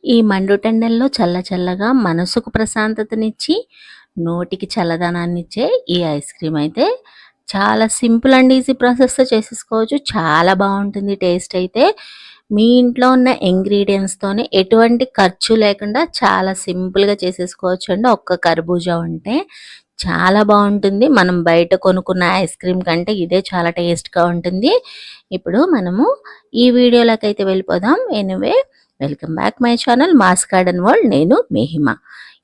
ఈ మండుటెండల్లో చల్ల చల్లగా మనసుకు ప్రశాంతతనిచ్చి, నోటికి చల్లదనాన్నిచ్చే ఈ ఐస్ క్రీమ్ అయితే చాలా సింపుల్ అండ్ ఈజీ ప్రాసెస్‌తో చేసేసుకోవచ్చు. చాలా బావుంటుంది టేస్ట్ అయితే. మీ ఇంట్లో ఉన్న ఇంగ్రీడియెంట్స్‌తోనే ఎటువంటి ఖర్చు లేకుండా చాలా సింపుల్‌గా చేసేసుకోవచ్చండి. ఒక్క కర్బూజా ఉంటే చాలా బావుంటుంది. మనం బయట కొనుక్కున్న ఐస్ క్రీమ్ కంటే ఇదే చాలా టేస్ట్‌గా ఉంటుంది. ఇప్పుడు మనము ఈ వీడియోలోకైతే వెళ్ళిపోదాం. Anyway welcome back my channel MOS garden world. నేను మేహిమ.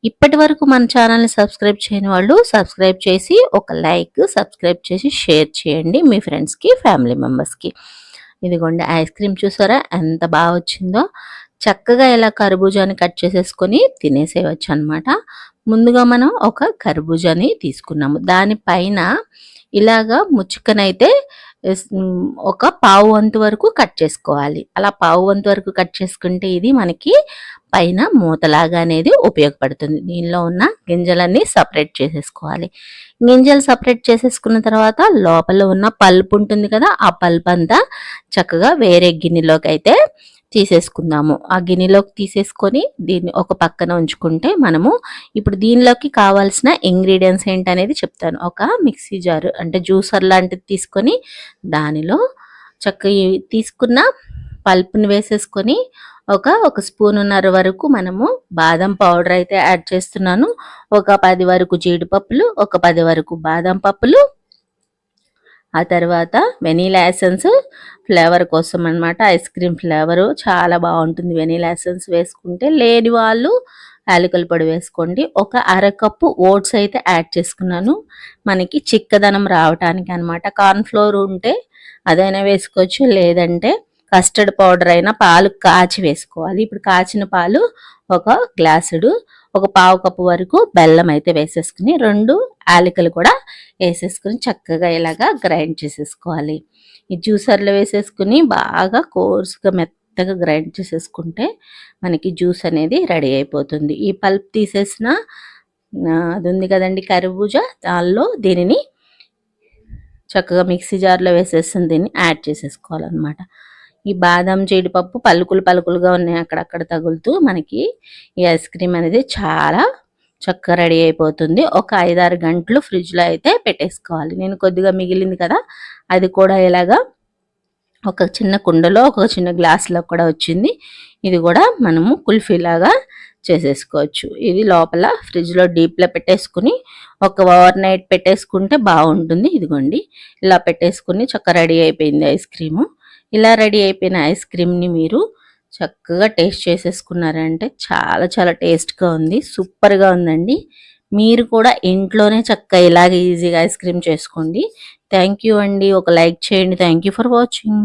ఇప్పటి వరకు మన ఛానల్ని సబ్స్క్రైబ్ చేయని వాళ్ళు సబ్స్క్రైబ్ చేసి ఒక లైక్, సబ్స్క్రైబ్ చేసి షేర్ చేయండి మీ ఫ్రెండ్స్కి, ఫ్యామిలీ మెంబర్స్కి. ఇదిగోండి ఐస్ క్రీమ్ చూసారా ఎంత బాగా వచ్చిందో. చక్కగా ఇలా కర్బూజాని కట్ చేసేసుకొని తినేసేయచ్చు అనమాట. ముందుగా మనం ఒక కర్బూజాని తీసుకున్నాము. దానిపైన ఇలాగా ముచ్చుకనైతే ఒక పావు వంతు వరకు కట్ చేసుకోవాలి. అలా పావు వంతు వరకు కట్ చేసుకుంటే ఇది మనకి పైన మూతలాగా అనేది ఉపయోగపడుతుంది. దీనిలో ఉన్న గింజలన్నీ సపరేట్ చేసేసుకోవాలి. గింజలు సపరేట్ చేసేసుకున్న తర్వాత లోపల ఉన్న పల్ప్ ఉంటుంది కదా, ఆ పల్ప్ అంతా చక్కగా వేరే గిన్నెలోకి అయితే తీసేసుకుందాము. ఆ గిన్నెలోకి తీసేసుకొని దీన్ని ఒక పక్కన ఉంచుకుంటే మనము ఇప్పుడు దీనిలోకి కావాల్సిన ఇంగ్రీడియంట్స్ ఏంటనేది చెప్తాను. ఒక మిక్సీ జార్ అంటే జ్యూసర్ లాంటిది తీసుకొని దానిలో చక్కగా తీసుకున్న పల్ప్ని వేసేసుకొని ఒక స్పూనున్నర వరకు మనము బాదం పౌడర్ అయితే యాడ్ చేస్తున్నాను. ఒక 10 వరకు జీడిపప్పులు, ఒక 10 వరకు బాదం పప్పులు, ఆ తర్వాత వెనీలా ఎసెన్స్ ఫ్లేవర్ కోసం అనమాట. ఐస్ క్రీమ్ ఫ్లేవరు చాలా బాగుంటుంది వెనీలా ఎసెన్స్ వేసుకుంటే. లేని వాళ్ళు యాలకుల పొడి వేసుకోండి. ఒక అరకప్పు ఓట్స్ అయితే యాడ్ చేసుకున్నాను మనకి చిక్కదనం రావటానికి అనమాట. కార్న్ఫ్లోర్ ఉంటే అదైనా వేసుకోవచ్చు, లేదంటే కస్టర్డ్ పౌడర్ అయినా పాలు కాచి వేసుకోవాలి. ఇప్పుడు కాచిన పాలు ఒక గ్లాసుడు, ఒక పావు కప్పు వరకు బెల్లం అయితే వేసేసుకుని 2 యాలకులు కూడా వేసేసుకుని చక్కగా ఇలాగా గ్రైండ్ చేసేసుకోవాలి. ఈ జ్యూసర్లో వేసేసుకుని బాగా కోర్స్గా మెత్తగా గ్రైండ్ చేసేసుకుంటే మనకి జ్యూస్ అనేది రెడీ అయిపోతుంది. ఈ పల్ప్ తీసేసిన అది ఉంది కదండి కర్బూజా, దానిలో దీనిని చక్కగా మిక్సీ జార్లో వేసేసి దీన్ని యాడ్ చేసేసుకోవాలన్నమాట. ఈ బాదం జీడిపప్పు పలుకులుగా ఉన్నాయి అక్కడక్కడ తగులుతూ మనకి ఈ ఐస్ క్రీమ్ అనేది చాలా చక్కగా రెడీ అయిపోతుంది. ఒక 5-6 గంటలు ఫ్రిడ్జ్లో అయితే పెట్టేసుకోవాలి. నేను కొద్దిగా మిగిలింది కదా, అది కూడా ఇలాగా ఒక చిన్న కుండలో ఒక చిన్న గ్లాస్లో కూడా వచ్చింది. ఇది కూడా మనము కుల్ఫీలాగా చేసేసుకోవచ్చు. ఇది లోపల ఫ్రిడ్జ్లో డీప్లో పెట్టేసుకుని ఒక ఓవర్ నైట్ పెట్టేసుకుంటే బాగుంటుంది. ఇదిగోండి ఇలా పెట్టేసుకుని చక్కగా రెడీ అయిపోయింది ఐస్ క్రీము. ఇలా రెడీ అయిపోయిన ఐస్ క్రీమ్ని మీరు చక్కగా టేస్ట్ చేసేసుకున్నారంటే చాలా చాలా టేస్ట్గా ఉంది, సూపర్గా ఉందండి. మీరు కూడా ఇంట్లోనే చక్కగా ఇలాగ ఈజీగా ఐస్ క్రీమ్ చేసుకోండి. థ్యాంక్ యూ అండి. ఒక లైక్ చేయండి. Thank you for watching.